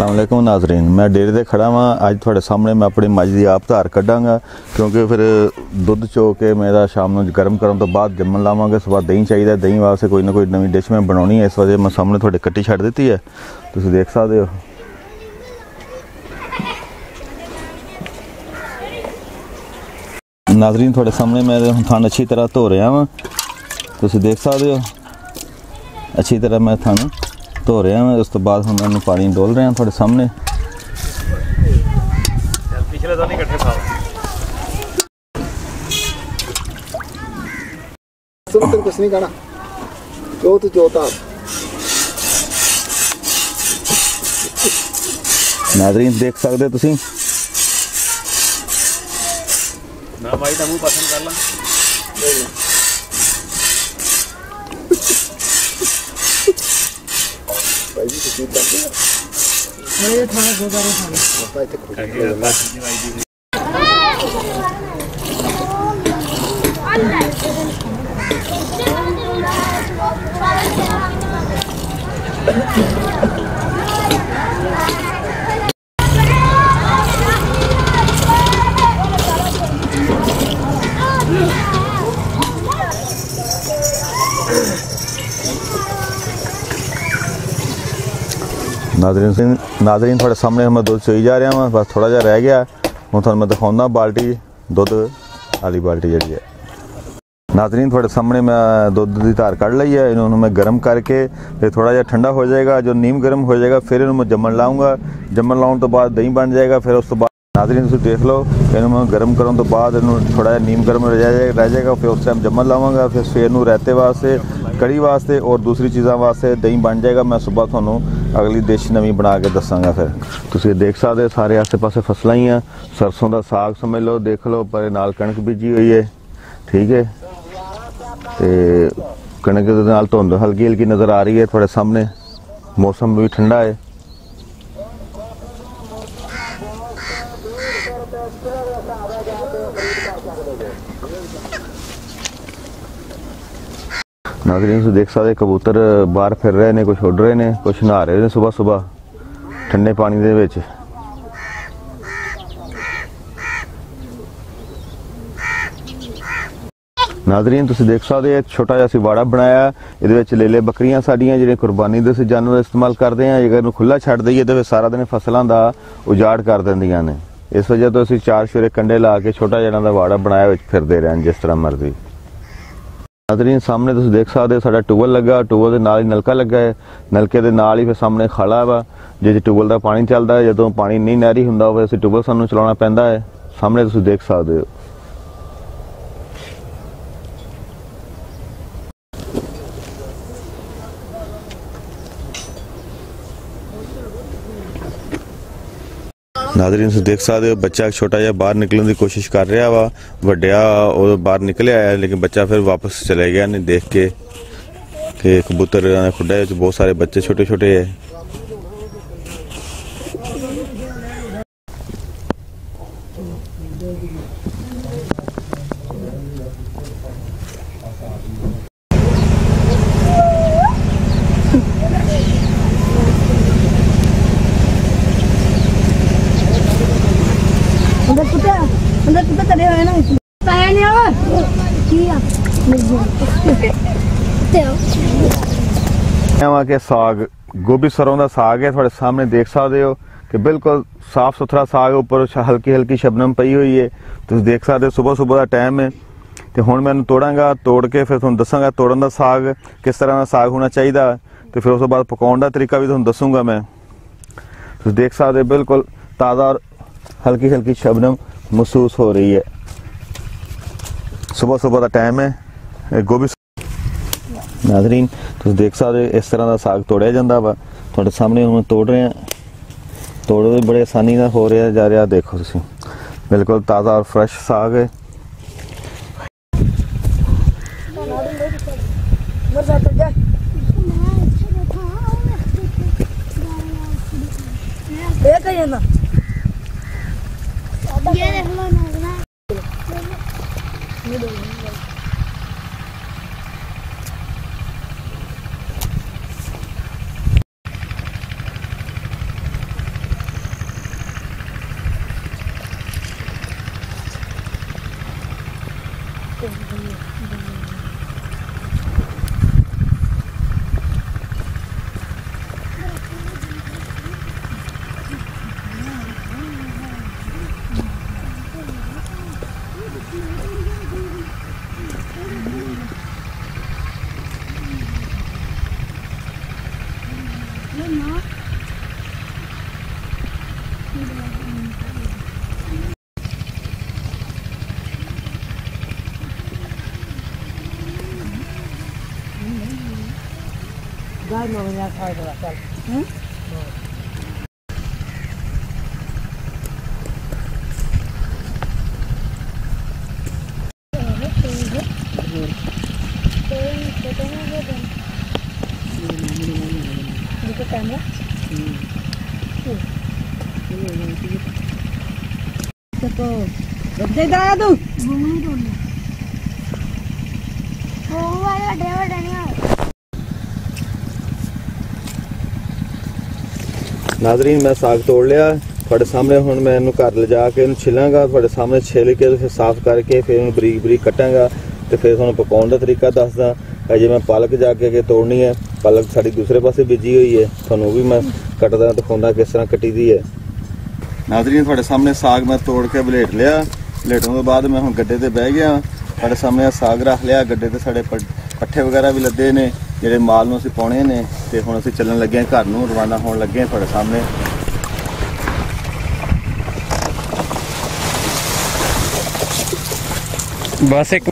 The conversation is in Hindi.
अस्सलाम वालेकुम नाजरीन, मैं डेरे ते खड़ा हाँ। अज थोड़े सामने मैं अपनी मझ की आप धार कढ़ांगा क्योंकि फिर दुध चो के मेरा शाम को गर्म करने तो बाद जम्मन लावांगे। सुबह दही चाहिए, दही वास्ते कोई ना कोई नवी डिश मैं बनानी है। इस वजह मैं सामने थोड़ी कट्टी छड़ दी है, तुम देख सकते हो। नाजरीन थोड़े सामने मैं थान अच्छी तरह धो रहा हाँ, तुम देख सकते हो। अच्छी तरह मैं थान धो रहा मैं, उस तो बाद हम मैं पानी डोल रहे हैं थोड़े सामने। पिछले तो नहीं इकट्ठे था कुछ नहीं कहना, जो तो जोता। नाजरीन देख सकते तुसी ना भाई तमू पसंद कर ला। मेरे खाना गुजारे खाना नाजरीन थोड़े सामने मैं दुध चोई जा रहा हूँ, बस थोड़ा जहा रह गया। हूँ थोड़ा मैं दिखाऊंगा बाल्टी दुध वाली बाल्टी जी है। नाजरीन थोड़े सामने मैं दुध की धार कढ़ ली है, इन्होंने मैं गर्म करके फिर थोड़ा जहा ठंडा हो जाएगा, जो नीम गर्म हो जाएगा फिर इन्होंने मैं जमन लाऊंगा। जमन लाने तो बाद दही बन जाएगा। फिर उस तो बाद नाजरीन तुम देख लो, इन्होंने मैं गर्म करने तो बाद इन्होंने थोड़ा जहा नीम गर्म रह जाएगा। फिर उस टाइम जमन लावांगा, फिर सवेर नूं रायते वास्ते, कड़ी वास्ते और दूसरी चीज़ों वास्ते दही बन जाएगा। मैं सुबह थानू अगली डिश नवी बना के दसांगा। फिर तुम देख सकते सारे आसे पासे फसलां ही हैं, सरसों का साग समझ लो, देख लो पर नाल कणक बीजी हुई है, ठीक है। तो कणक के नाल धुंध हल्की हल्की नज़र आ रही है थोड़े सामने, मौसम भी ठंडा है। नाज़रीन देख सकते कबूतर बाहर फिर रहे हैं, कुछ उड़ रहे हैं, कुछ नहा रहे हैं सुबह सुबह ठंडे पानी दे विच। नाज़रीन तुम देख सकते एक छोटा जिहा वाड़ा बनाया, ये लेले बकरियां साडियां जिहड़ियां कुरबानी दे जानवर इस्तेमाल करते हैं। अगर इन्हूं खुला छड्ड दईए तो फिर सारा दिन फसलों का उजाड़ कर देंदियां ने। इस वजह तो असीं चार शेरे कंडे ला के छोटा जिहा इन्हां दा वाड़ा बनाया फिरदे रहन जिस तरह मर्जी। नाज़रीन सामने तुम देख सकते साडा ट्यूबल लगा, ट्यूबल के नाल ही नलका लगा है, नलके के नाल ही फिर सामने खाला वा जे ट्यूबल का पानी चलता है। जो पानी नहीं नहरी हुंदा होवे असीं ट्यूबल सानूं चलाउणा पैंदा है। सामने तुम देख सकते हो। नाज़रीन तुम देख सकते हो बच्चा छोटा जिहा बाहर निकलने की कोशिश कर रहा वा, वड्डिया वो बाहर निकले आया लेकिन बच्चा फिर वापस चले गया नहीं, देख के कि कबूतर खुडे बहुत सारे बच्चे छोटे छोटे है। अंदर कुत्ता चले हुए ना नहीं और वहाँ के साग गोभी सरों का साग है, थोड़े सामने देख सकते हो कि बिल्कुल साफ सुथरा साग, ऊपर हल्की हल्की शबनम पई हुई है। तुम देख सकते हो सुबह सुबह का टाइम है। तो हुण मैं तोड़ांगा, तोड़ के फिर तुहानूं दसांगा तोड़न का साग किस तरह का साग होना चाहिए। तो फिर उस बाद पकाउण का तरीका भी तुहानूं दसूंगा मैं। तुम देख सकते हो बिल्कुल ताज़ा और हल्की हल्की शबनम महसूस हो रही है। सुबह सुबह का टाइम है। गोभी नाज़रीन तुम देख सकते इस तरह का साग तोड़िया जाता वा, थोड़े सामने हम तोड़ रहे हैं। तोड़ बड़े आसानी ना हो रहा जा रहा, देखो तुम बिल्कुल ताज़ा और फ्रेश साग है। ये देख लो ना। नाजरीन मैं साग तोड़ लिया थोड़े सामने हुण मैं इनू घर ले जाके इनू छिलांगा थोड़े सामने छिल के फिर साफ करके फिर इनू बरीक बरीक कटांगा तो फिर तुहानू पकाउण दा तरीका दसदा अजे मैं पालक जाके अगे तोड़नी है पालक साडी दूसरे पासे बीजी हुई है तुहानू भी मैं कटदा दिखाउंदा किस तरह कटी दी है नाजरीन थोड़े सामने साग मैं तोड़ के बलेट लिया बलेटों के बाद मैं हुण गड्डे ते बह गया थोड़े सामने साग रख लिया गड्डे ते साडे पट्ठे वगैरह भी लदे ने ਜਿਹੜੇ ਮਾਲ ਨੂੰ ਅਸੀਂ ਪਾਉਣੇ ਨੇ ਤੇ ਹੁਣ ਅਸੀਂ ਚੱਲਣ ਲੱਗੇ ਹਾਂ ਘਰ ਨੂੰ ਰਵਾਨਾ ਹੋਣ ਲੱਗੇ ਹਾਂ ਤੁਹਾਡੇ ਸਾਹਮਣੇ ਬਸ ਇੱਕ